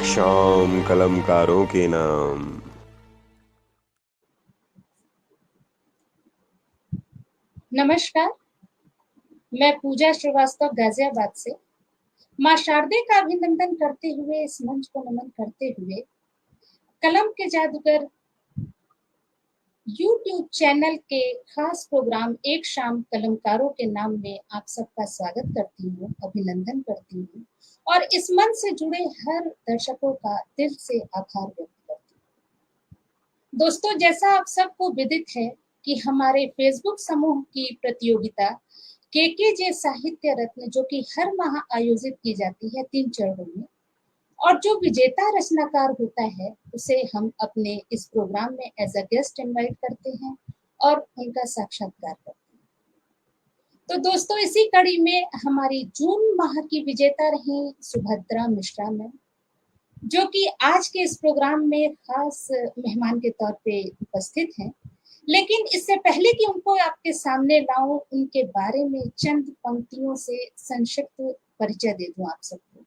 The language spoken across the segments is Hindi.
एक शाम कलमकारों के नाम। नमस्कार। मैं पूजा श्रीवास्तव गाजियाबाद से माँ शारदे का अभिनंदन करते हुए इस मंच को नमन करते हुए कलम के जादूगर यूट्यूब चैनल के खास प्रोग्राम एक शाम कलमकारों के नाम में आप सबका स्वागत करती हूँ, अभिनंदन करती हूँ और इस मंच से जुड़े हर दर्शकों का दिल से आभार व्यक्त करती हूँ। दोस्तों, जैसा आप सबको विदित है कि हमारे फेसबुक समूह की प्रतियोगिता केकेजे साहित्य रत्न जो कि हर माह आयोजित की जाती है 3 चरणों में, और जो विजेता रचनाकार होता है उसे हम अपने इस प्रोग्राम में एज अ गेस्ट इनवाइट करते हैं और उनका साक्षात्कार करते हैं। तो दोस्तों, इसी कड़ी में हमारी जून माह की विजेता रही सुभद्रा मिश्रा मैम, जो कि आज के इस प्रोग्राम में खास मेहमान के तौर पे उपस्थित हैं। लेकिन इससे पहले कि उनको आपके सामने लाऊं, उनके बारे में चंद पंक्तियों से संक्षिप्त परिचय दे दूं आप सबको।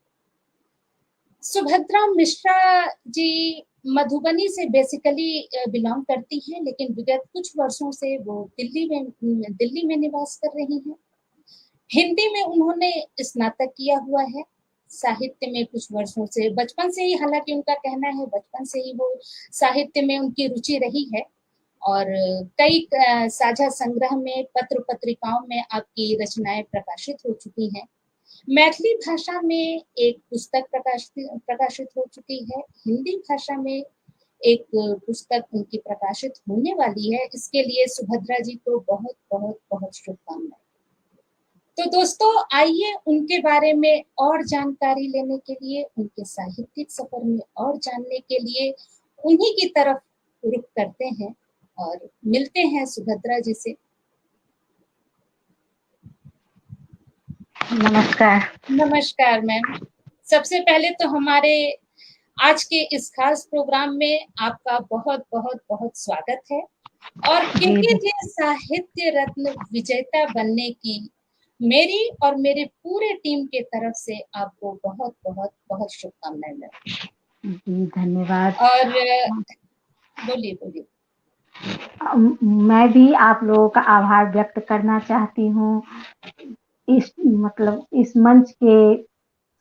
सुभद्रा मिश्रा जी मधुबनी से बेसिकली बिलोंग करती हैं, लेकिन विगत कुछ वर्षों से वो दिल्ली में निवास कर रही हैं। हिंदी में उन्होंने स्नातक किया हुआ है। साहित्य में कुछ वर्षों से, बचपन से ही, हालांकि उनका कहना है बचपन से ही वो साहित्य में उनकी रुचि रही है और कई साझा संग्रह में, पत्र पत्रिकाओं में आपकी रचनाएं प्रकाशित हो चुकी हैं। मैथिली भाषा में एक पुस्तक प्रकाशित हो चुकी है। हिंदी भाषा में एक पुस्तक उनकी प्रकाशित होने वाली है। इसके लिए सुभद्रा जी को बहुत बहुत बहुत शुभकामनाएं। तो दोस्तों, आइए उनके बारे में और जानकारी लेने के लिए, उनके साहित्यिक सफर में और जानने के लिए उन्हीं की तरफ रुख करते हैं और मिलते हैं सुभद्रा जी से। नमस्कार। नमस्कार मैम। सबसे पहले तो हमारे आज के इस खास प्रोग्राम में आपका बहुत बहुत बहुत स्वागत है और केकेजे साहित्य रत्न विजेता बनने की मेरी और मेरे पूरे टीम के तरफ से आपको बहुत बहुत बहुत शुभकामनाएं मैम। जी धन्यवाद। और बोलिए बोलिए। मैं भी आप लोगों का आभार व्यक्त करना चाहती हूँ। इस मंच के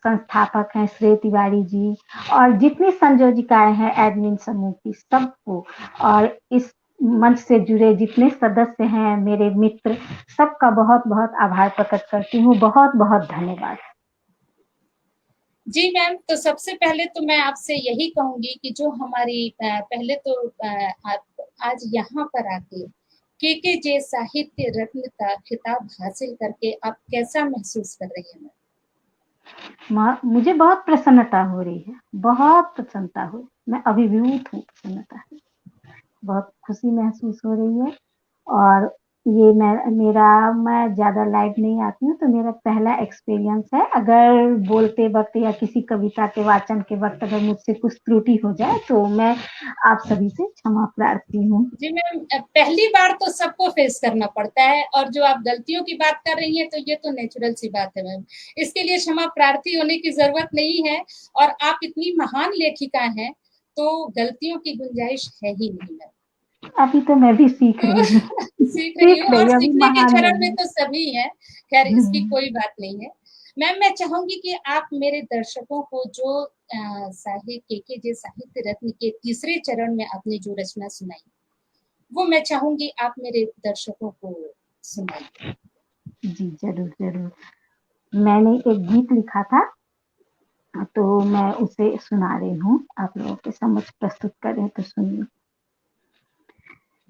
संस्थापक हैं श्रेय तिवारी जी और जितनी संयोजिकाएं हैं एडमिन समूह की सबको, और इस मंच से जुड़े जितने सदस्य हैं मेरे मित्र, सबका बहुत बहुत आभार प्रकट करती हूँ। बहुत बहुत धन्यवाद। जी मैम, तो सबसे पहले तो मैं आपसे यही कहूंगी कि जो हमारी पहले तो आप आज यहाँ पर आके केकेजे साहित्य रत्न का खिताब हासिल करके आप कैसा महसूस कर रही हैं? मुझे बहुत प्रसन्नता हो रही है, बहुत प्रसन्नता हो, मैं अभिभूत हूँ प्रसन्नता से, बहुत खुशी महसूस हो रही है। और ये मैं ज़्यादा लाइव नहीं आती हूँ, तो मेरा पहला एक्सपीरियंस है। अगर बोलते वक्त या किसी कविता के वाचन के वक्त अगर मुझसे कुछ त्रुटि हो जाए तो मैं आप सभी से क्षमा प्रार्थी हूँ। जी मैम, पहली बार तो सबको फेस करना पड़ता है और जो आप गलतियों की बात कर रही हैं तो ये तो नेचुरल सी बात है मैम, इसके लिए क्षमा प्रार्थी होने की जरूरत नहीं है। और आप इतनी महान लेखिका हैं तो गलतियों की गुंजाइश है ही नहीं मैम। अभी तो मैं भी सीख रही हूँ। सीख रही हूँ और अभी सीखने के महान चरण में नहीं। तो सभी हैं। खैर, इसकी कोई बात नहीं है। मैम, मैं चाहूंगी कि आप मेरे दर्शकों को जो केकेजे साहित्य रत्न के तीसरे चरण में आपने जो रचना सुनाई, वो मैं चाहूंगी आप मेरे दर्शकों को सुनाइए। जी जरूर जरूर। मैंने एक गीत लिखा था तो मैं उसे सुना रही हूँ, आप लोगों के समक्ष प्रस्तुत करें तो सुनिए।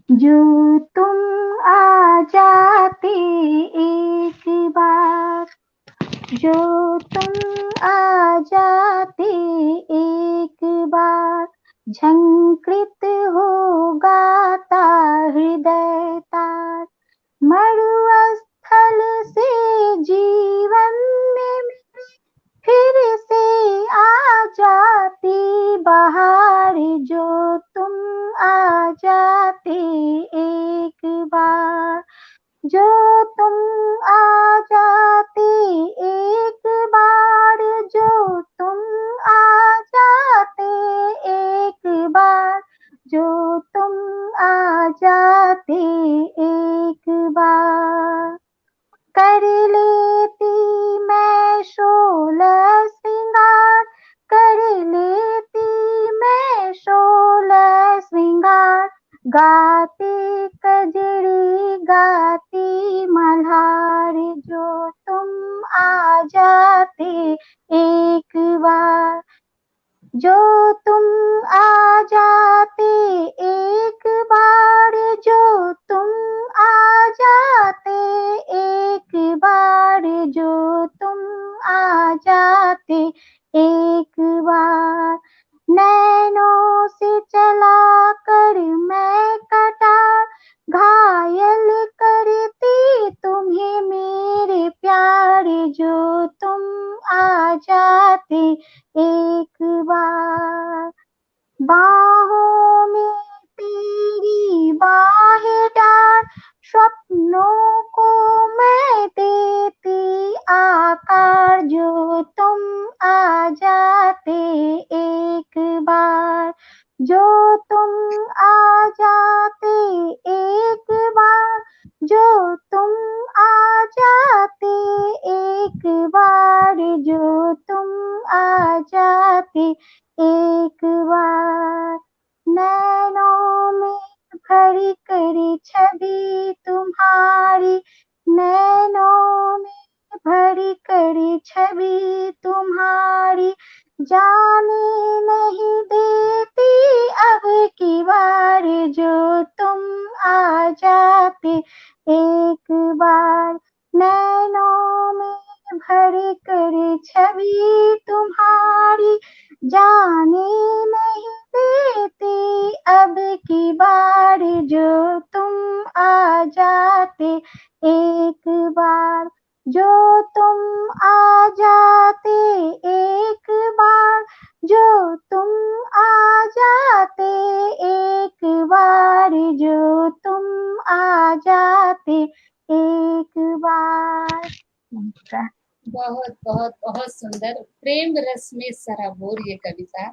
जो तुम आ जाते एक बार, जो तुम आ जाते एक बार, झंकृत हो गाता हृदय तार, मरुस्थल से जीवन में फिर से आ जाती बहार, जो तुम आ जाते एक बार, जो तुम आ जाते एक बार, जो तुम आ गाती कजरी गाती मल्हार, जो तुम आ जाते एक बार, जो तुम आ जाते एक बार, जो तुम आ जाते एक बार, जो तुम आ जाते एक बार, नैनों से चला कर मैं कटार, घायल करती तुम्हें मेरे प्यारे, जो तुम आ जाते एक बार, बाहों में तेरी बाहें डाल, स्वप्नों को मैं देती आकार, जो तुम आ जाते एक बार, जो तुम आ जाते एक बार, जो तुम आ जाते एक बार, जो तुम आ जाते एक बार, नैनों में भरी करी छवि तुम्हारी, नैनों में भरी करी छवि तुम्हारी, जाने नहीं देती अब की बार, जो तुम आ जाते एक बार, नैनों में भरी करी छवि तुम्हारी, जाने नहीं देती अब की बार, जो तुम आ जाते एक बार, जो तुम आ जाते एक बार, जो तुम आ जाते एक बार, जो तुम आ जाते एक बार। नमस्कार। बहुत बहुत बहुत सुंदर, प्रेम रस में सराबोर ये कविता,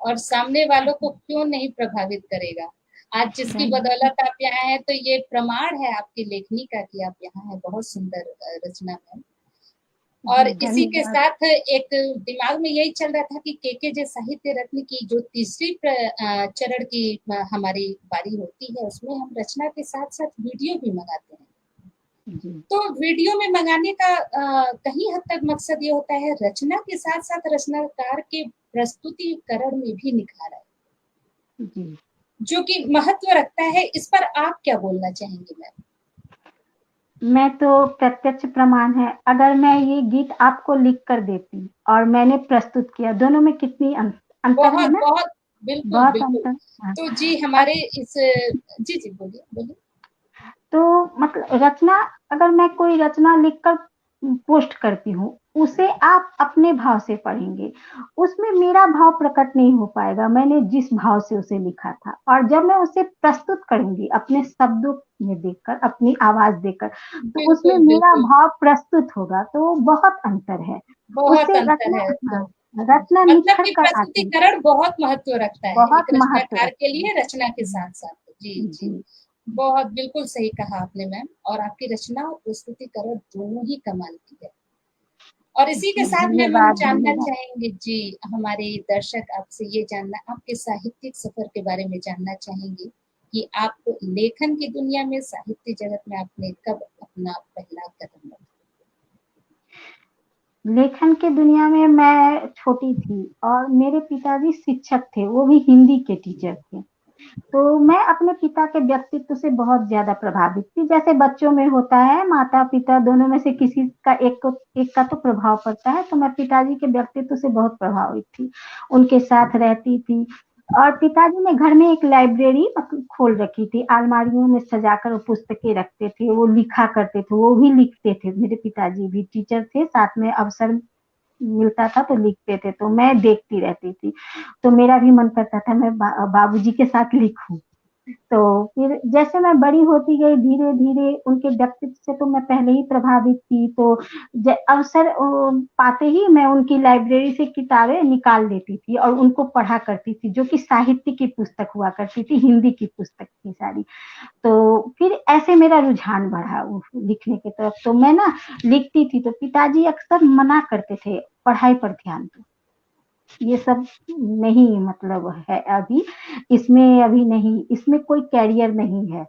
और सामने वालों को क्यों नहीं प्रभावित करेगा। आज जिसकी बदौलत आप यहाँ हैं, तो ये प्रमाण है आपकी लेखनी का कि आप यहाँ हैं। बहुत सुंदर रचना है। और इसी के साथ एक दिमाग में यही चल रहा था कि केके साहित्य रत्न की जो तीसरी चरण की हमारी बारी होती है, उसमें हम रचना के साथ साथ वीडियो भी मंगाते हैं। तो वीडियो में मंगाने का कहीं हद तक मकसद ये होता है, रचना के साथ साथ रचनाकार के प्रस्तुतिकरण में भी निखार है, जो कि महत्व रखता है। इस पर आप क्या बोलना चाहेंगे मैम? मैं तो प्रत्यक्ष प्रमाण है, अगर मैं ये गीत आपको लिख कर देती और मैंने प्रस्तुत किया, दोनों में कितनी अंतर है ना? बहुत बिल्कुल बहुत बिल्कुल। अंतर। तो जी हमारे इस जी बोलिए बोलिए। तो मतलब रचना, अगर मैं कोई रचना लिखकर पोस्ट करती हूँ, उसे आप अपने भाव से पढ़ेंगे, उसमें मेरा भाव प्रकट नहीं हो पाएगा, मैंने जिस भाव से उसे लिखा था। और जब मैं उसे प्रस्तुत करूंगी अपने शब्दों में देकर, अपनी आवाज देकर, तो उसमें मेरा भाव प्रस्तुत होगा। तो बहुत अंतर है, बहुत उससे अंतर है। रचना मतलब निखर कि कर आती है। प्रस्तुतिकरण बहुत महत्व रखता है बहुत एक महत्व रचनाकार के रखता लिए, है। रचना के साथ साथ। जी जी बहुत बिल्कुल सही कहा आपने मैम। और आपकी रचना और प्रस्तुतिकरण दोनों ही कमाल की है। और इसी के साथ मैम हम जानना चाहेंगे जी, हमारे दर्शक आपसे ये जानना, आपके साहित्यिक सफर के बारे में जानना चाहेंगे कि आप लेखन की दुनिया में, साहित्य जगत में आपने कब अपना पहला कदम रखा? लेखन के दुनिया में मैं छोटी थी और मेरे पिताजी शिक्षक थे, वो भी हिंदी के टीचर थे। तो मैं अपने पिता के व्यक्तित्व से बहुत ज्यादा प्रभावित थी। जैसे बच्चों में होता है, माता पिता दोनों में से किसी का एक का तो प्रभाव पड़ता है। तो मैं पिताजी के व्यक्तित्व से बहुत प्रभावित थी, उनके साथ रहती थी। और पिताजी ने घर में एक लाइब्रेरी खोल रखी थी, अलमारियों में सजाकर वो पुस्तकें रखते थे, वो लिखा करते थे, वो भी लिखते थे। मेरे पिताजी भी टीचर थे, साथ में अवसर मिलता था तो लिखते थे, तो मैं देखती रहती थी। तो मेरा भी मन करता था मैं बाबूजी के साथ लिखूं। तो फिर जैसे मैं बड़ी होती गई, धीरे धीरे उनके व्यक्तित्व से तो मैं पहले ही प्रभावित थी। तो अवसर पाते ही मैं उनकी लाइब्रेरी से किताबें निकाल लेती थी और उनको पढ़ा करती थी, जो कि साहित्य की पुस्तक हुआ करती थी, हिंदी की पुस्तक थी सारी। तो फिर ऐसे मेरा रुझान बढ़ा लिखने की तरफ। तो मैं ना लिखती थी, तो पिताजी अक्सर मना करते थे, पढ़ाई पर ध्यान दो। ये सब नहीं मतलब है अभी, इसमें अभी नहीं, इसमें कोई कैरियर नहीं है,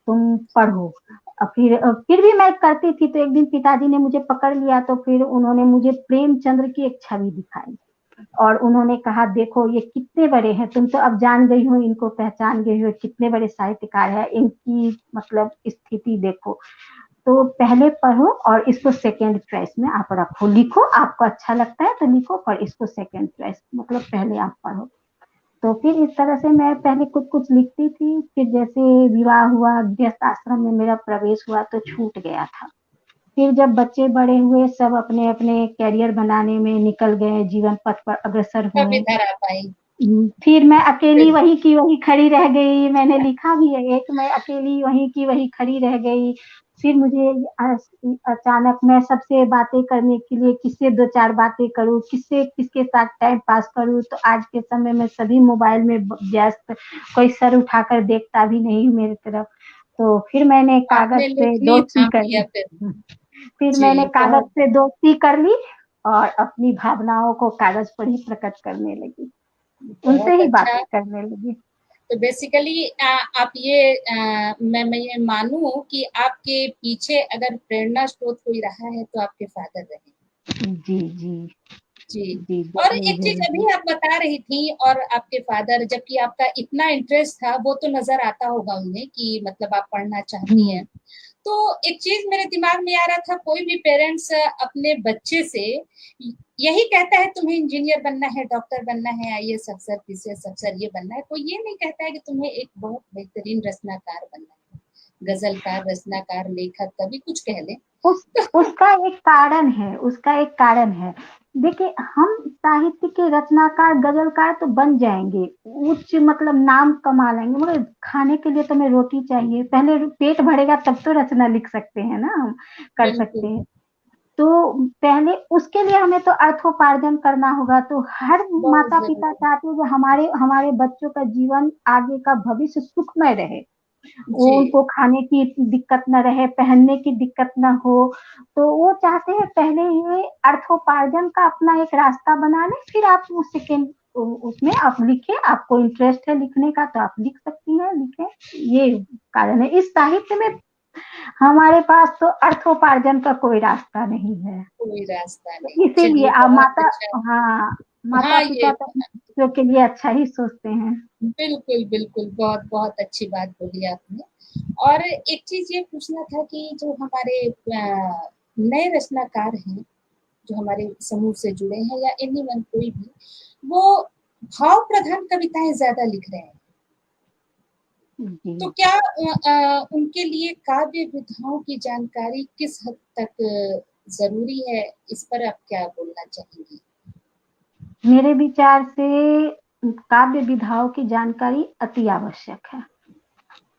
तुम पढ़ो। फिर भी मैं करती थी, तो एक दिन पिताजी ने मुझे पकड़ लिया, तो फिर उन्होंने मुझे प्रेमचंद्र की एक छवि दिखाई और उन्होंने कहा देखो ये कितने बड़े हैं, तुम तो अब जान गई हो, इनको पहचान गई हो, कितने बड़े साहित्यकार हैं, इनकी मतलब स्थिति देखो, तो पहले पढ़ो और इसको सेकेंड चॉइस में आप रखो, लिखो, आपको अच्छा लगता है तो लिखो, पर इसको सेकेंड चॉइस मतलब पहले आप पढ़ो। तो फिर इस तरह से मैं पहले कुछ कुछ लिखती थी, फिर जैसे विवाह हुआ, गृहस्थ आश्रम में मेरा प्रवेश हुआ तो छूट गया था। फिर जब बच्चे बड़े हुए, सब अपने अपने कैरियर बनाने में निकल गए, जीवन पथ पर अग्रसर तब हुए, इधर आ पाई। फिर मैं अकेली बिल्कुल। वही की वही खड़ी रह गई, मैंने लिखा भी है एक, मैं अकेली वही की वही खड़ी रह गई। फिर मुझे अचानक मैं सबसे बातें करने के लिए किससे दो चार बातें करूं, किससे किसके साथ टाइम पास करूं, तो आज के समय में सभी मोबाइल में व्यस्त, कोई सर उठाकर देखता भी नहीं मेरी तरफ। तो फिर मैंने कागज आपने से लेखनी दोस्ती थाम कर लिया ली। फिर। फिर जी मैंने कागज बहुत। से दोस्ती कर ली और अपनी भावनाओं को कागज पर ही प्रकट करने लगी, उनसे बहुत ही अच्छा। बातें करने लगी। तो बेसिकली आप ये मैं ये मानूं कि आपके पीछे अगर प्रेरणा स्रोत कोई रहा है तो आपके फादर रहे। जी, जी, जी। जी, और ज़रूर, एक चीज ज़रूर। अभी आप बता रही थी, और आपके फादर, जबकि आपका इतना इंटरेस्ट था, वो तो नजर आता होगा उन्हें कि मतलब आप पढ़ना चाहती हुँ, हैं। तो एक चीज मेरे दिमाग में आ रहा था, कोई भी पेरेंट्स अपने बच्चे से यही कहता है तुम्हें इंजीनियर बनना है, डॉक्टर बनना है, आईएएस अफसर, पीसीएस अफसर ये बनना है, कोई ये नहीं कहता है कि तुम्हें एक बहुत बेहतरीन रचनाकार बनना है, गजलकार, रचनाकार, लेखक, कभी कुछ कह ले। उस उसका एक कारण है, उसका एक कारण है। देखिए, हम साहित्य के रचनाकार, गज़लकार तो बन जाएँगे, उच्च मतलब नाम कमा लेंगे, मगर खाने के लिए तो हमें रोटी चाहिए, पहले पेट भरेगा तब तो रचना लिख सकते हैं ना हम, कर सकते बिल्कुल। हैं। तो पहले उसके लिए हमें तो अर्थोपार्जन करना होगा, तो हर बहुत माता-पिता जरूरी। चाहते हैं कि हमारे हमारे बच्चों का जीवन, आगे का भविष्य सुखमय रहे। जी। उनको खाने की दिक्कत ना रहे, पहनने की दिक्कत ना हो, तो वो चाहते हैं पहले ये अर्थोपार्जन का अपना एक रास्ता बना लें, फिर आप वो सेकेंड उसमें आप लिखें, आपको इंटरेस्ट है लिखने का तो आप लिख सकती हैं, लिखें, ये कारण है। इस साहित्य में हमारे पास तो अर्थोपार्जन का कोई रास्ता नहीं है, कोई रास्ता तो नहीं। इसीलिए चलिए बहुत माता, अच्छा। हाँ, हाँ ये माता-पिता तो बच्चों के लिए अच्छा ही सोचते हैं। बिल्कुल बिल्कुल, बहुत बहुत अच्छी बात बोली आपने। और एक चीज ये पूछना था कि जो हमारे नए रचनाकार हैं, जो हमारे समूह से जुड़े हैं या एनी वन कोई भी, वो भाव प्रधान कविताएं ज्यादा लिख रहे हैं। तो जी। क्या उनके लिए काव्य विधाओं की जानकारी किस हद तक जरूरी है, इस पर आप क्या बोलना चाहेंगी? मेरे विचार से काव्य विधाओं की जानकारी अति आवश्यक है।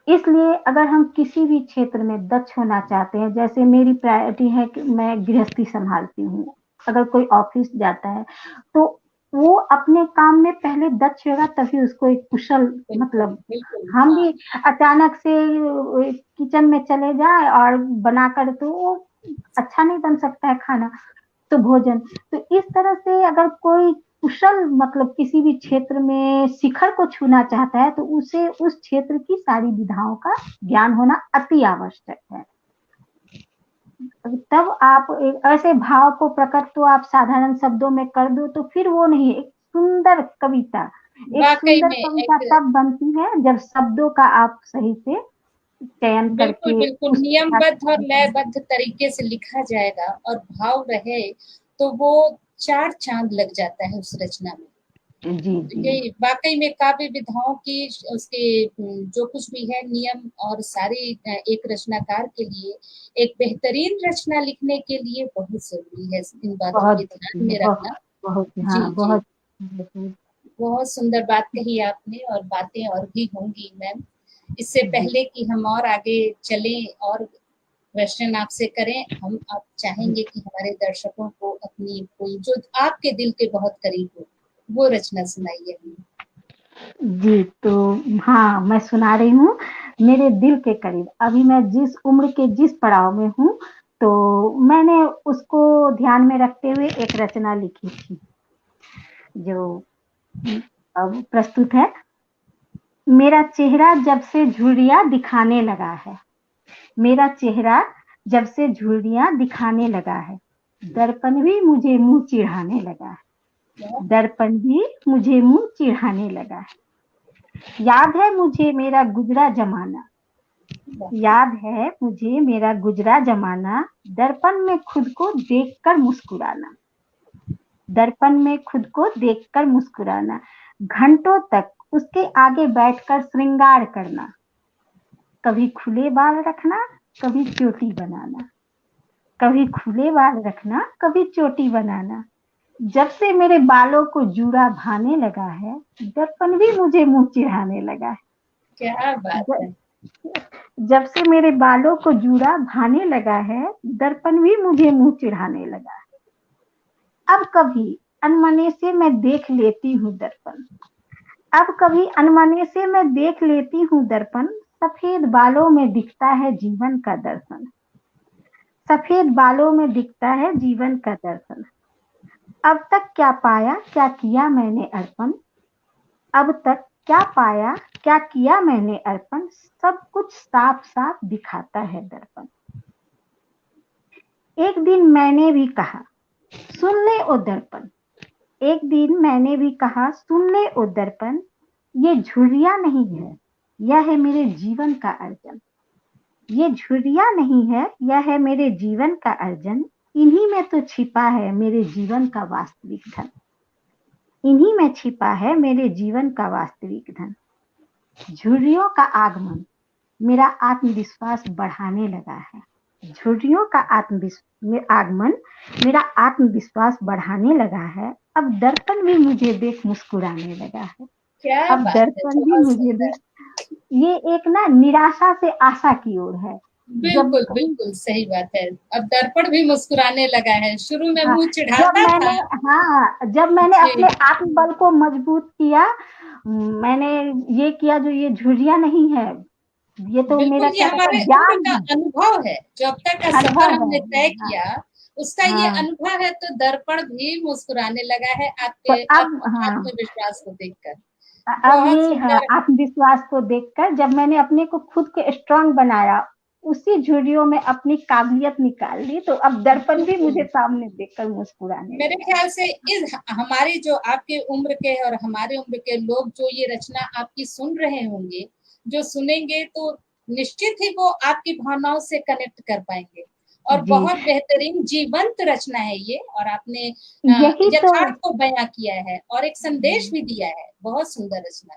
इसलिए अगर हम किसी भी क्षेत्र में दक्ष होना चाहते हैं, जैसे मेरी प्रायोरिटी है कि मैं गृहस्थी संभालती हूँ, अगर कोई ऑफिस जाता है, तो वो अपने काम में पहले दक्ष होगा तभी उसको एक कुशल बिल्कुल मतलब, बिल्कुल। हम हाँ। भी अचानक से किचन में चले जाए और बनाकर, तो वो अच्छा नहीं बन सकता है खाना, तो भोजन। तो इस तरह से अगर कोई कुशल मतलब किसी भी क्षेत्र में शिखर को छूना चाहता है, तो उसे उस क्षेत्र की सारी विधाओं का ज्ञान होना अति आवश्यक है। तब आप एक ऐसे भाव को प्रकट तो आप साधारण शब्दों में कर दो, तो फिर वो नहीं, एक सुंदर कविता, एक वाकई सुंदर में कविता एक तब बनती है जब शब्दों का आप सही से चयन बिल्कुल करके बिल्कुल उस नियमबद्ध और लयबद्ध तरीके से लिखा जाएगा और भाव रहे, तो वो चार चांद लग जाता है उस रचना में। जी, जी। ये वाकई में काव्य विधाओं की उसके जो कुछ भी है नियम और सारी एक रचनाकार के लिए, एक बेहतरीन रचना लिखने के लिए बहुत जरूरी है इन बातों बहुत के ध्यान जरूरी है, में रखना। बहुत, जी हाँ, जी। बहुत बहुत। बहुत सुंदर बात कही आपने, और बातें और भी होंगी मैम। इससे जी, पहले कि हम और आगे चलें और क्वेश्चन आपसे करें, हम आप जी, चाहेंगे कि हमारे दर्शकों को अपनी कोई जो आपके दिल के बहुत करीब हो वो रचना सुनाइए हमें। जी, तो हाँ, मैं सुना रही हूँ। मेरे दिल के करीब, अभी मैं जिस उम्र के जिस पड़ाव में हूँ, तो मैंने उसको ध्यान में रखते हुए एक रचना लिखी थी। जो अब प्रस्तुत है। मेरा चेहरा जब से झुर्रियां दिखाने लगा है, मेरा चेहरा जब से झुर्रियां दिखाने लगा है, दर्पण भी मुझे मुंह चिढ़ाने लगा है, दर्पण भी मुझे मुंह चिढ़ाने लगा है। याद है मुझे मेरा गुजरा जमाना, याद है मुझे मेरा गुजरा जमाना, दर्पण में खुद को देखकर मुस्कुराना, दर्पण में खुद को देखकर मुस्कुराना, घंटों तक उसके आगे बैठकर श्रृंगार करना, कभी खुले बाल रखना, कभी चोटी बनाना, कभी खुले बाल रखना, कभी चोटी बनाना। जब से मेरे बालों को जूड़ा भाने लगा है, दर्पण भी मुझे मुंह चिढ़ाने लगा है। क्या बात है। जब से मेरे बालों को जूड़ा भाने लगा है, दर्पण भी मुझे मुंह चिढ़ाने लगा है। अब कभी अनमने से मैं देख लेती हूँ दर्पण, अब कभी अनमने से मैं देख लेती हूँ दर्पण, सफेद बालों में दिखता है जीवन का दर्शन, सफेद बालों में दिखता है जीवन का दर्शन। अब तक क्या पाया क्या किया मैंने अर्पण, अब तक क्या पाया क्या किया मैंने अर्पण, सब कुछ साफ साफ दिखाता है दर्पण। एक दिन मैंने भी कहा सुन ले ओ दर्पण, एक दिन मैंने भी कहा सुन ले ओ दर्पण, ये झुर्रियां नहीं है, यह है मेरे जीवन का अर्जन, ये झुर्रियां नहीं है, यह है मेरे जीवन का अर्जन, इन्हीं में तो छिपा है मेरे जीवन का वास्तविक धन, इन्हीं में छिपा है मेरे जीवन का वास्तविक धन। झुर्रियों का आगमन मेरा आत्मविश्वास बढ़ाने लगा है, झुर्रियों का आगमन मेरा आत्मविश्वास बढ़ाने लगा है। अब दर्पण भी मुझे देख मुस्कुराने लगा है, क्या अब बात है, दर्पण भी बहुत मुझे सुंदर। देख, ये एक ना निराशा से आशा की ओर है। बिल्कुल बिल्कुल सही बात है। अब दर्पण भी मुस्कुराने लगा है, शुरू में हाँ, मुंह जब चिढ़ाता मैंने था। जब मैंने जी, अपने आत्मबल को मजबूत किया, मैंने ये किया जो ये झुर्रियां नहीं है, ये तो बिल्कुल मेरा ये क्या कहता हमारे है उम्र ज्ञान का है, अनुभव है, जो अब तक का सफर अनुभव हमने तय है। किया उसका ये हाँ, अनुभव है। तो दर्पण भी मुस्कुराने लगा है तो आपके अब हाँ, आत्मविश्वास को देखकर। अब बहुत ये हाँ, सुंदर। आत्मविश्वास को देखकर जब मैंने अपने को खुद को स्ट्रांग बनाया, उसी झुर्रियों में अपनी काबिलियत निकाल ली, तो अब दर्पण भी मुझे बिल्कुल, सामने देखकर मुस्कुराने मेरे लगा। ख्याल से इस हमारी जो आपके उम्र के और हमारे उम्र के लोग जो ये रचना आपकी सुन रहे होंगे, जो सुनेंगे तो निश्चित ही वो आपकी भावनाओं से कनेक्ट कर पाएंगे। और जी, बहुत बेहतरीन जीवंत रचना है ये, और आपने यही तो यथार्थ को बयां किया है और एक संदेश भी दिया है। बहुत सुंदर रचना।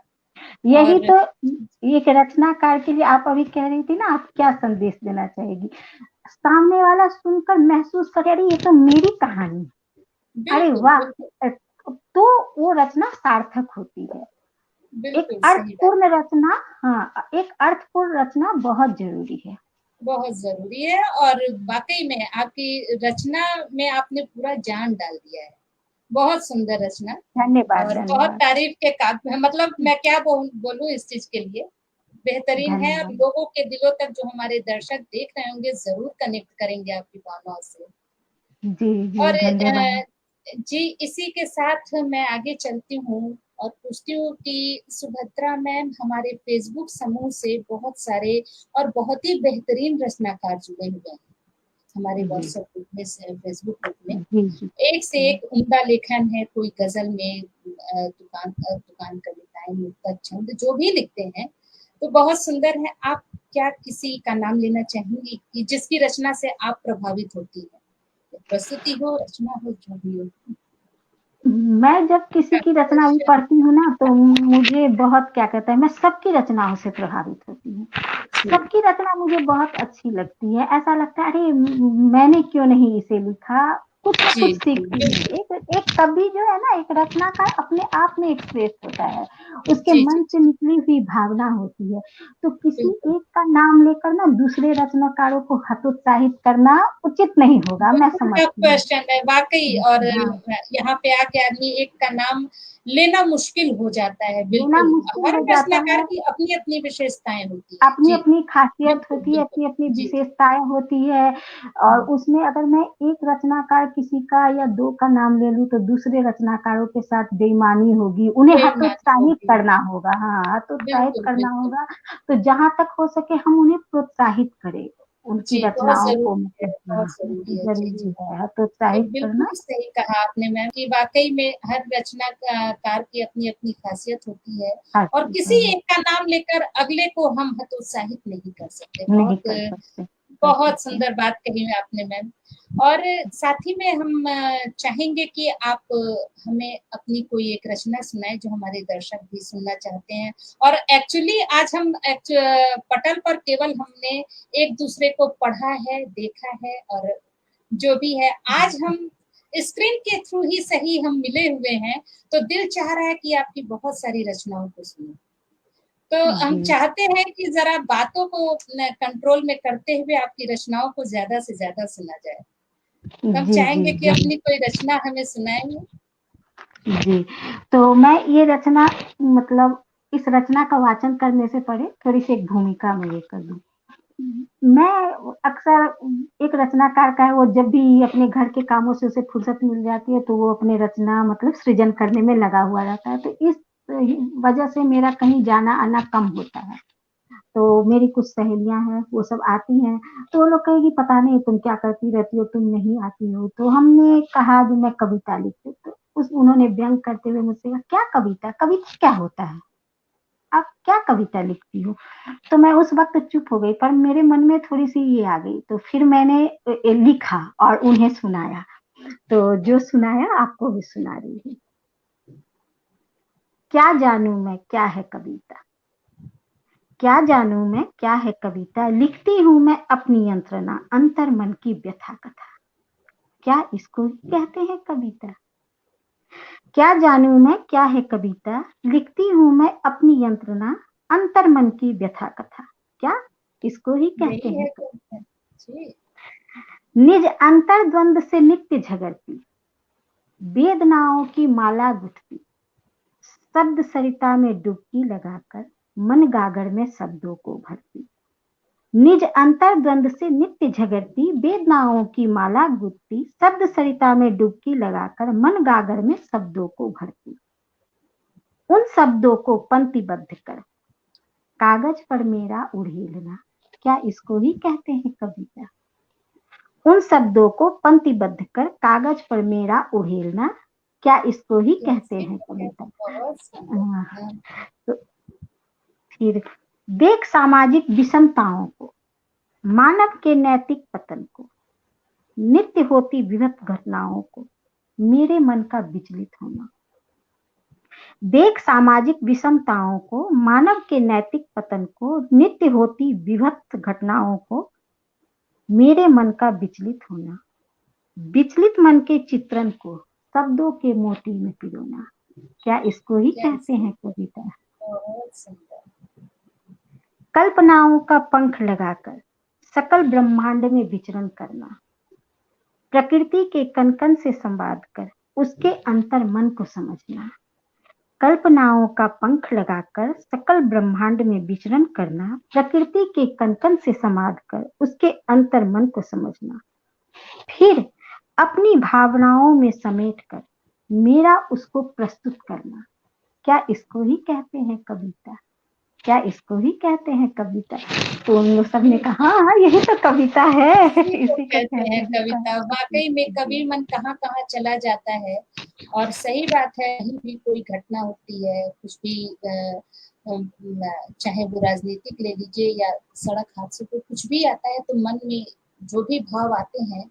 यही और तो एक रचनाकार के लिए आप अभी कह रही थी ना, आप क्या संदेश देना चाहेगी, सामने वाला सुनकर महसूस करे अरे ये तो मेरी कहानी है, अरे बिल्कुल वाह, बिल्कुल तो वो रचना सार्थक होती है। एक बिल्कुल सही बात। अर्थपूर्ण रचना, हाँ, एक अर्थपूर्ण रचना बहुत जरूरी है। बहुत जरूरी है, और वाकई में आपकी रचना में आपने पूरा जान डाल दिया है। बहुत सुंदर रचना, धन्यवाद, और बहुत धन्यवाद, तारीफ के काबिल है। मतलब मैं क्या बोलूं इस चीज के लिए, बेहतरीन है। और धन्यवाद। लोगों के दिलों तक जो हमारे दर्शक देख रहे होंगे जरूर कनेक्ट करेंगे आपकी भावनाओं से। जी जी, और धन्यवाद। जी, इसी के साथ मैं आगे चलती हूँ और पूछती हूँ कि सुभद्रा मैम, हमारे फेसबुक समूह से बहुत सारे और बहुत ही बेहतरीन रचनाकार जुड़े हुए हैं हमारे जी व्हाट्सएप ग्रुप में, फेसबुक ग्रुप में। जी जी एक से एक उम्दा लेखन है, कोई गजल में दुकान कविताएं, नुक्ता छंद जो भी लिखते हैं तो बहुत सुंदर है। आप क्या किसी का नाम लेना चाहेंगी कि जिसकी रचना से आप प्रभावित होती है? प्रस्तुति हो, रचना हो, जो भी हो। मैं जब किसी की रचना भी पढ़ती हूँ ना, तो मुझे बहुत क्या कहता है, मैं सबकी रचनाओं से प्रभावित होती हूँ, सबकी रचना मुझे बहुत अच्छी लगती है। ऐसा लगता है अरे मैंने क्यों नहीं इसे लिखा, कुछ ना जी कुछ सीखती हूँ। एक कवि जो है ना, एक रचनाकार अपने आप में एक श्रेष्ठ होता है, उसके जी मन जी से निकली हुई भावना होती है। तो किसी बिल्कुल एक का नाम लेकर ना दूसरे रचनाकारों को हतोत्साहित करना उचित नहीं होगा, मैं बिल्कुल टफ समझती हूँ। क्वेश्चन है वाकई। और हाँ, यहाँ पे आके आदमी एक का नाम लेना मुश्किल हो जाता है। लेना बिल्कुल, मुश्किल हर हो जाता रचनाकार है, की अपनी-अपनी विशेषताएँ होती हैं। अपनी जी, अपनी खासियत बिल्कुल, होती है, बिल्कुल। अपनी अपनी जी, जी। विशेषताएँ होती है। और हुँ, उसमें अगर मैं एक रचनाकार किसी का या 2 का नाम ले लूँ तो दूसरे रचनाकारों के साथ बेईमानी होगी, उन्हें बेईमानी हतोत्साहित होगी। करना होगा। हाँ, हतोत्साहित बिल्कुल, करना बिल्कुल। होगा, तो जहाँ तक हो सके हम उन्हें प्रोत्साहित करें, उनकी जी, बहुत रचनाओं को ज़रूरी है, मतलब बहुत हाँ, ज़रूरी है। जी, जी। ज़रूरी है हतोत्साहित बिल्कुल करना। सही कहा आपने मैम कि वाक़ई में हर रचना का कार की अपनी-अपनी ख़ासियत होती है हाँ और जी, किसी हाँ, एक का नाम लेकर अगले को हम हतोत्साहित नहीं कर सकते। नहीं बहुत कर सकते, कर बहुत सकते हैं। सुंदर बात कही है आपने मैम। और साथ ही में हम चाहेंगे कि आप हमें अपनी कोई एक रचना सुनाएँ जो हमारे दर्शक भी सुनना चाहते हैं। और एक्चुअली आज हम पटल पर केवल हमने एक-दूसरे को पढ़ा है, देखा है और जो भी है, आज हम स्क्रीन के थ्रू ही सही हम मिले हुए हैं, तो दिल चाह रहा है कि आपकी बहुत सारी रचनाओं को सुनें। तो हम जी, चाहते हैं कि ज़रा बातों को न कंट्रोल में करते हुए आपकी रचनाओं को ज़्यादा से ज़्यादा सुना जाए। तो हम जी, जी, चाहेंगे कि ज़रूर। अपनी कोई रचना हमें सुनाएँगे? जी, तो मैं ये रचना मतलब इस रचना का वाचन करने से पहले थोड़ी-सी एक भूमिका मैं ये कर दूँ। मैं अक्सर एक रचनाकार का है, वो जब भी अपने घर के कामों से उसे फुर्सत मिल जाती है, तो वो अपने रचना मतलब सृजन करने में लगा हुआ रहता है। तो इस वजह से मेरा कहीं जाना-आना कम होता है। तो मेरी कुछ सहेलियाँ हैं, वो सब आती हैं, तो वो लोग कहेंगी पता नहीं तुम क्या करती रहती हो, तुम नहीं आती हो। तो हमने कहा जो मैं कविता लिखती हूँ, तो उन्होंने व्यंग करते हुए मुझसे कहा, "क्या कविता? कविता क्या होता है? आप क्या कविता लिखती हो?" तो मैं उस वक़्त चुप हो गई, पर मेरे मन में थोड़ी-सी ये आ गई, तो फिर मैंने लिखा और उन्हें सुनाया। तो जो सुनाया आपको भी सुना रही हूँ। क्या जानूँ मैं क्या है कविता? क्या जानूँ मैं क्या है कविता? लिखती हूँ मैं अपनी यंत्रणा, अंतर्मन की व्यथा कथा। क्या इसको ही कहते हैं कविता? क्या जानूँ मैं क्या है कविता? लिखती हूँ मैं अपनी यंत्रणा, अंतर्मन की व्यथा कथा। क्या इसको ही कहते यही हैं है कविता? कविता। जी, निज अंतर्द्वंद से नित्य झगड़ती, वेदनाओं की माला गुथती, शब्द सरिता में डुबकी लगाकर मन गागर में शब्दों को भरती। निज अंतर्द्वंद से नित्य झगड़ती, वेदनाओं की माला गुथती, शब्द सरिता में डुबकी लगाकर मन गागर में शब्दों को भरती। उन शब्दों को पंक्तिबद्ध कर कागज पर मेरा उड़ेलना, क्या इसको ही कहते हैं कविता? उन शब्दों को पंक्तिबद्ध कर कागज पर मेरा उड़ेलना, क्या इसको ही कहते इसी हैं को कहते कविता? हैं, बहुत सुंदर। हाँ, हाँ, तो फिर देख सामाजिक विषमताओं को, मानव के नैतिक पतन को, नित्य होती विभक्त घटनाओं को, मेरे मन का विचलित होना। देख सामाजिक विषमताओं को, मानव के नैतिक पतन को, नित्य होती विभक्त घटनाओं को, मेरे मन का विचलित होना। विचलित मन के चित्रण को शब्दों के मोती में पिरोना, क्या इसको ही क्या कहते इसको हैं कविता? बहुत सुंदर। कल्पनाओं का पंख लगाकर सकल ब्रह्मांड में विचरण करना, प्रकृति के कण-कण से संवाद कर उसके अंतर मन को समझना। कल्पनाओं का पंख लगाकर सकल ब्रह्मांड में विचरण करना, प्रकृति के कण-कण से संवाद कर उसके अंतर मन को समझना। फिर अपनी भावनाओं में समेट कर मेरा उसको प्रस्तुत करना, क्या इसको ही कहते हैं कविता? क्या इसको ही कहते हैं कविता? तो उन लोग सब ने जी, कहा हाँ यही तो कविता है इसी को इसी को कहते कहते हैं हैं कविता। वाक़ई में कभी मन कहाँ-कहाँ चला जाता है और सही बात है, कहीं भी कोई घटना होती है, कुछ भी चाहे वो राजनीतिक ले लीजिए या सड़क हादसे पे कुछ भी आता है, तो मन में जो भी भाव आते हैं,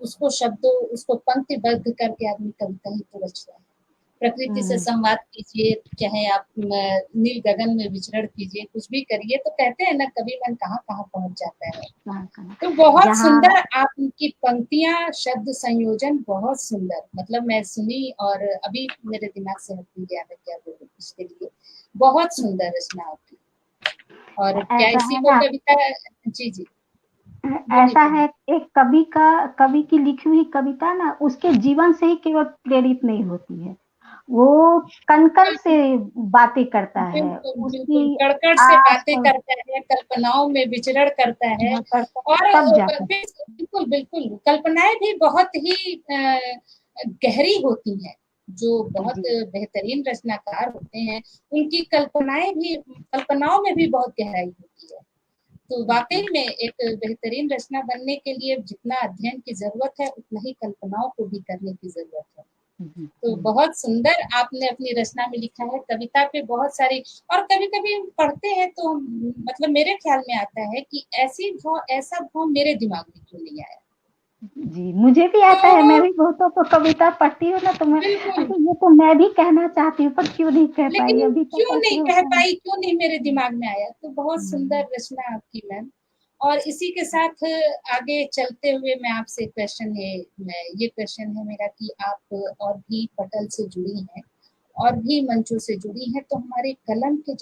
उसको पंक्तिबद्ध करके आदमी कविता ही तो रचता है। प्रकृति से हम्म, संवाद कीजिए, चाहे आप नील गगन में विचरण कीजिए, कुछ भी करिए, तो कहते हैं ना कभी मन कहाँ-कहाँ पहुँच जाता है। तो बहुत जहाँ सुंदर आपकी पंक्तियाँ, शब्द संयोजन बहुत सुंदर। मतलब मैं सुनी और अभी मेरे दिमाग से हट भी गया मैं क्या बोलूँ उसके लिए। बहुत सुंदर रचना आपकी और क्या ऐसा इसी है को ना, कविता जी, जी। बोलिए, ऐसा है बोलिए। एक कवि की लिखी हुई कविता ना उसके जीवन से ही केवल प्रेरित नहीं होती है, वो कण-कण से बातें करता है, बिल्कुल, बिल्कुल, उसकी कड़-कड़ से बातें आस-पास करता है, कल्पनाओं में विचरण करता है हाँ, करता और है, तब जाकर बिल्कुल, बिल्कुल, कल्पनाएँ भी बहुत ही गहरी होती हैं, जो बहुत जी, बेहतरीन रचनाकार होते हैं, उनकी कल्पनाओं में भी बहुत गहराई होती है। तो जी, वाक़ई में एक बेहतरीन रचना बनने के लिए जितना अध्ययन की ज़रूरत है, उतना ही कल्पनाओं को भी करने की ज़रूरत है। जी, तो जी। बहुत सुंदर आपने अपनी रचना में लिखा है, कविता पे बहुत सारी और कभी-कभी पढ़ते हैं तो मतलब मेरे ख़्याल में आता है कि ऐसा भाव मेरे दिमाग में क्यों नहीं आया? जी, मुझे भी आता है, मैं तो भी बहुतों को कविता पढ़ती हूँ ना तो मैं बिल्कुल, अरे ये तो मैं भी कहना चाहती हूँ पर क्यों नहीं कह पाई, लेकिन अभी तक क्यों ऐसे नहीं कह होता है। पाई, क्यों नहीं मेरे दिमाग में आया? तो बहुत सुंदर हुँ, रचना आपकी मैम। और इसी के साथ आगे चलते हुए मैं आपसे ये क्वेश्चन है मेरा कि आप और भी पटल से जुड़ी हैं और भी मंचों से जुड़ी हैं, तो हमारे कलम के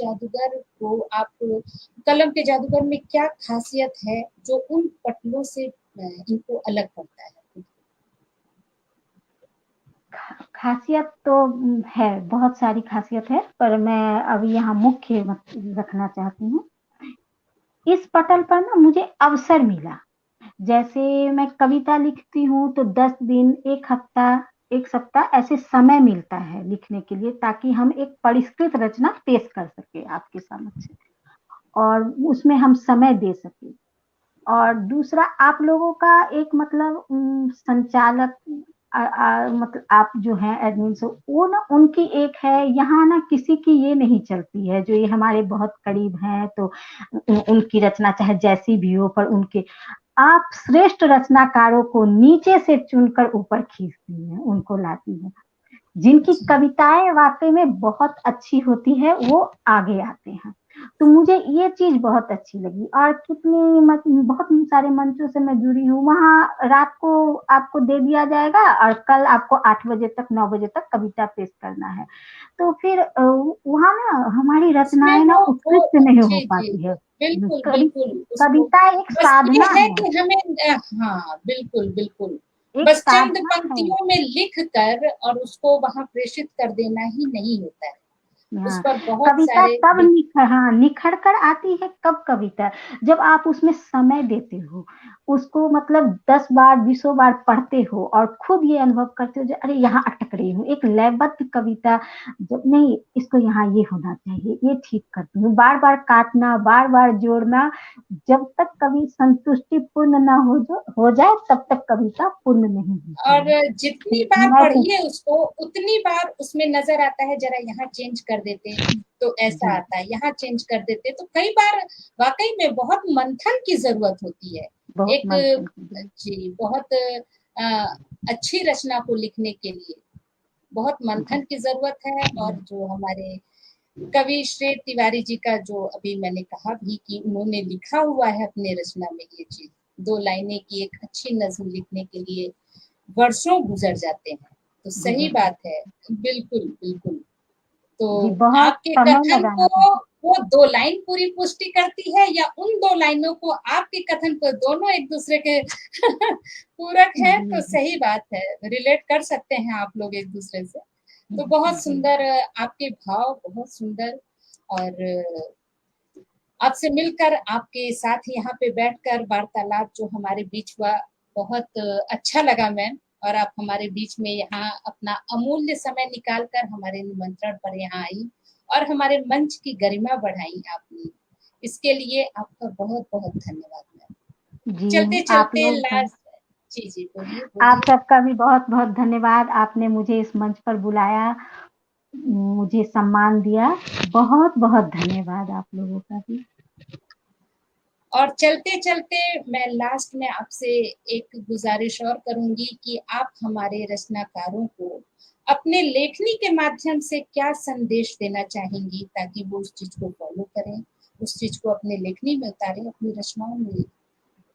जादूगर में क्या ख़ासियत है, जो उन पटलों से इनको अलग करता है? ख़ासियत तो है, बहुत सारी ख़ासियत है, पर मैं अभी यहाँ मुख्य रखना चाहती हूँ। इस पटल पर ना मुझे अवसर मिला, जैसे मैं कविता लिखती हूँ तो 10 दिन, 1 हफ्ता, 1 सप्ताह ऐसे समय मिलता है लिखने के लिए ताकि हम एक परिष्कृत रचना पेश कर सकें आपके समक्ष और उसमें हम समय दे सकें। और दूसरा आप लोगों का एक मतलब संचालक मतलब आप जो हैं एडमिन से वो ना उनकी एक है यहाँ ना किसी की ये नहीं चलती है जो ये हमारे बहुत करीब हैं तो उनकी रचना चाहे जैसी भी हो पर उनके आप श्रेष्ठ रचनाकारों को नीचे से चुनकर ऊपर खींचती हैं, उनको लाती हैं। जिनकी जी, कविताएँ वाक़ई में बहुत अच्छी होती है, वो आगे आते हैं। तो मुझे ये चीज़ बहुत अच्छी लगी और कितनी बहुत सारे मंचों से मैं जुड़ी हूँ, वहाँ रात को आपको दे दिया जाएगा और कल आपको 8 बजे तक, 9 बजे तक कविता पेश करना है। तो फिर वहाँ ना हमारी उसमें रचनाएँ ना वो उत्कृष्ट नहीं हो जी, जी, पाती है। बिल्कुल, कवि बिल्कुल, उसको कविता एक बस ये साधना है है, कि हमें हाँ, बिल्कुल, बिल्कुल। एक बस चंद साधना है। पंक्तियों में लिख कर और उसको वहाँ प्रेषित कर देना ही नहीं होता है। उस हाँ, पर बहुत कविता सारे तब निखर कर आती है कब कविता, जब आप उसमें समय देते हो, उसको मतलब 10 बार, बीसों बार पढ़ते हो और खुद ये अनुभव करते हो जो अरे यहाँ अटक रही हूँ, एक लयबद्ध कविता जब नहीं इसको यहाँ ये होना चाहिए, ये ठीक करती हूँ, बार-बार काटना, बार-बार जोड़ना, जब तक कवि संतुष्टि पूर्ण ना हो जाए तब तक कविता पूर्ण नहीं होती और है। जितनी तो बार मैं तो पढ़िए उसको, उतनी बार उसमें नज़र आता है ज़रा यहाँ चेंज कर देते, तो ऐसा जी, आता है, यहाँ चेंज कर देते, तो कई बार वाक़ई में बहुत मंथन की ज़रूरत होती है। बहुत एक मंथन की जी, बहुत अच्छी रचना को लिखने के लिए बहुत मंथन जी, की ज़रूरत है और जी। जो हमारे कवि श्री तिवारी जी का जो अभी मैंने कहा भी कि उन्होंने लिखा हुआ है अपने रचना में ये चीज़, 2 लाइनें की एक अच्छी नज़्म लिखने के लिए वर्षों गुज़र जाते हैं। तो सही गुज़र बात जाते है। बिल्कुल, बिल्कुल। तो जी, बहुत आपके समय कथन को लगाना पड़ता वो 2 लाइन पूरी पुष्टि करती है या उन 2 लाइनों को आपके कथन को दोनों एक-दूसरे के पूरक है। हैं, जी, तो जी, सही बात है। रिलेट कर सकते हैं आप लोग एक-दूसरे से। तो बहुत जी, सुंदर आपके भाव बहुत सुंदर और आपसे मिलकर, आपके साथ यहाँ पे बैठकर वार्तालाप जो हमारे बीच हुआ, बहुत अच्छा लगा मैम और आप हमारे बीच में यहाँ अपना अमूल्य समय निकाल कर हमारे निमंत्रण पर यहाँ आई और हमारे मंच की गरिमा बढ़ाई आपने। इसके लिए आपका बहुत-बहुत धन्यवाद मैम। जी, आप चलते-चलते लोग का लास्ट जी, जी, बोलिए, आप बोलिए। सबका भी बहुत-बहुत धन्यवाद, आपने मुझे इस मंच पर बुलाया, मुझे सम्मान दिया, बहुत-बहुत धन्यवाद आप लोगों का भी। और चलते-चलते मैं लास्ट में आपसे एक गुज़ारिश और करूँगी कि आप हमारे रचनाकारों को अपने लेखनी के माध्यम से क्या संदेश देना चाहेंगी ताकि वो उस चीज़ को फ़ॉलो करें, उस चीज़ को अपने लेखनी में उतारें, अपनी रचनाओं में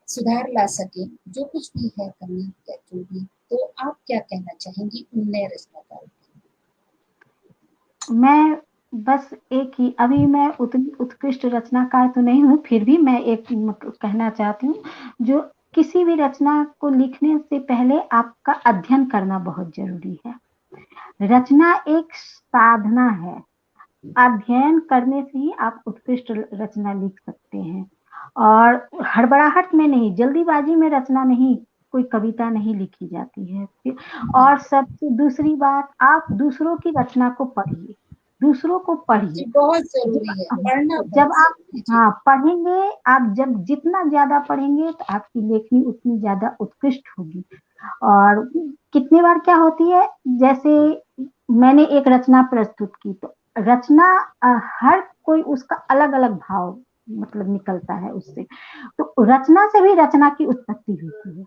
सुधार ला सकें, जो कुछ भी है कमी या जो भी, तो आप क्या कहना चाहेंगी उन नए रचनाकारों को? मैं बस एक ही अभी मैं उतनी उत्कृष्ट रचनाकार तो नहीं हूँ, फिर भी मैं एक कहना चाहती हूँ, जो किसी भी रचना को लिखने से पहले आपका अध्ययन करना बहुत ज़रूरी है। रचना एक साधना है। अध्ययन करने से ही आप उत्कृष्ट रचना लिख सकते हैं, और हड़बड़ाहट में नहीं, जल्दीबाजी में रचना नहीं, कोई कविता नहीं लिखी जाती है। और सबसे दूसरी बात, आप दूसरों की रचना को पढ़िए, दूसरों को पढ़िए। जी, बहुत जब जरूरी है, पढ़ना जब बहुत आप जरूरी है। जी, हाँ पढ़ेंगे, आप जब जितना ज्यादा पढ़ेंगे तो आपकी लेखनी उतनी ज्यादा उत्कृष्ट होगी। और कितनी बार क्या होती है, जैसे मैंने एक रचना प्रस्तुत की, तो रचना हर कोई उसका अलग अलग भाव मतलब निकलता है उससे, तो रचना से भी रचना की उत्पत्ति होती है।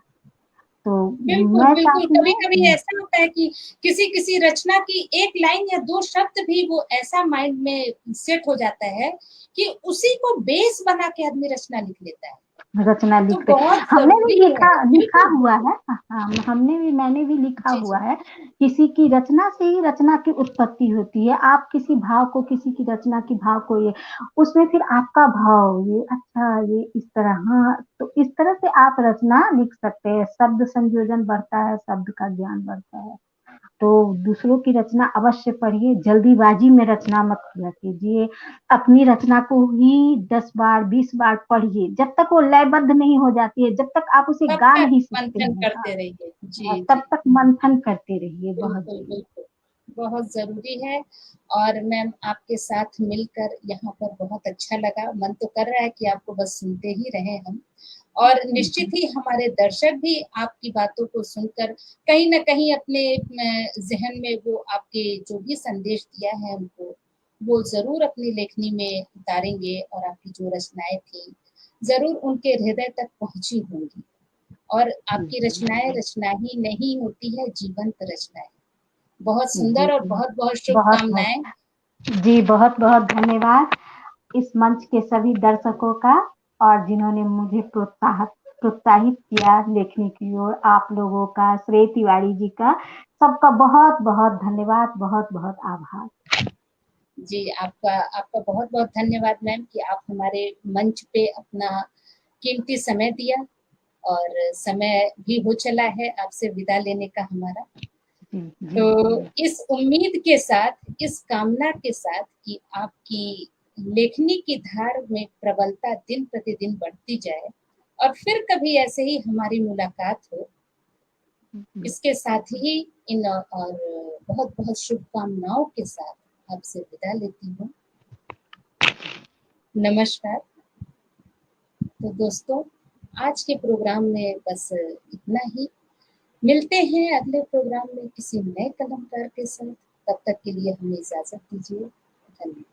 तो बिल्कुल मैं बिल्कुल, चाहती कभी हूँ कभी ऐसा होता है कि किसी किसी रचना की एक लाइन या दो शब्द भी वो ऐसा माइंड में सेट हो जाता है कि उसी को बेस बना के आदमी रचना लिख लेता है। रचना तो लिखते, बहुत हमने भी जरूरी लिखा है, लिखा बिल्कुल। हुआ है। हाँ, मैंने भी लिखा जी हुआ जी, है। किसी की रचना से ही रचना की उत्पत्ति होती है। आप किसी भाव को, किसी की रचना की भाव को, ये उसमें फिर आपका भाव, ये अच्छा, ये इस तरह, हाँ, तो इस तरह से आप रचना लिख सकते हैं। शब्द संयोजन बढ़ता है, शब्द का ज्ञान बढ़ता है। तो दूसरों की रचना अवश्य पढ़िए, जल्दीबाजी में रचना मत किया कीजिए। अपनी रचना को ही 10 बार 20 बार पढ़िए, जब तक वो लयबद्ध नहीं हो जाती है, जब तक आप उसे तब गा तक नहीं सकते मंथन हैं। हाँ, करते रहिए। जी तब जी, तक मंथन करते रहिए, बहुत बिल्कुल जरूरी। बिल्कुल, बहुत जरूरी है। और मैम, आपके साथ मिलकर यहाँ पर बहुत अच्छा लगा। मन तो कर रहा है कि आपको बस सुनते ही रहे हम, और निश्चित ही हमारे दर्शक भी आपकी बातों को सुनकर कहीं न कहीं अपने ज़हन में वो आपके जो भी संदेश दिया है हमको, वो ज़रूर अपनी लेखनी में उतारेंगे, और आपकी जो रचनाएँ थी, ज़रूर उनके हृदय तक पहुँची होंगी। और आपकी रचनाएँ रचना ही नहीं होती है, जीवंत रचनाएँ। बहुत जी सुंदर, और जी, बहुत-बहुत बहुत बहुत, शुभकामनाएँ। जी बहुत बहुत धन्यवाद इस मंच के सभी दर्शकों का, और जिन्होंने मुझे प्रोत्साहित किया लेखनी की ओर, आप लोगों का, श्रेय तिवारी जी का, सबका बहुत बहुत धन्यवाद, बहुत बहुत आभार। जी, आपका आपका बहुत-बहुत धन्यवाद मैम कि आप हमारे मंच पे अपना कीमती समय दिया, और समय भी हो चला है आपसे विदा लेने का हमारा। जी जी तो जी, इस उम्मीद के साथ, इस कामना के साथ कि आपकी लेखनी की धार में प्रबलता दिन प्रतिदिन बढ़ती जाए, और फिर कभी ऐसे ही हमारी मुलाकात हो, जी, इसके साथ ही इन और बहुत-बहुत शुभकामनाओं के साथ आपसे विदा लेती हूँ। नमस्कार। तो दोस्तों, आज के प्रोग्राम में बस इतना ही। मिलते हैं अगले प्रोग्राम में किसी नए कलाकार के साथ। तब तक के लिए हमें इजाज़त दीजिए। धन्यवाद।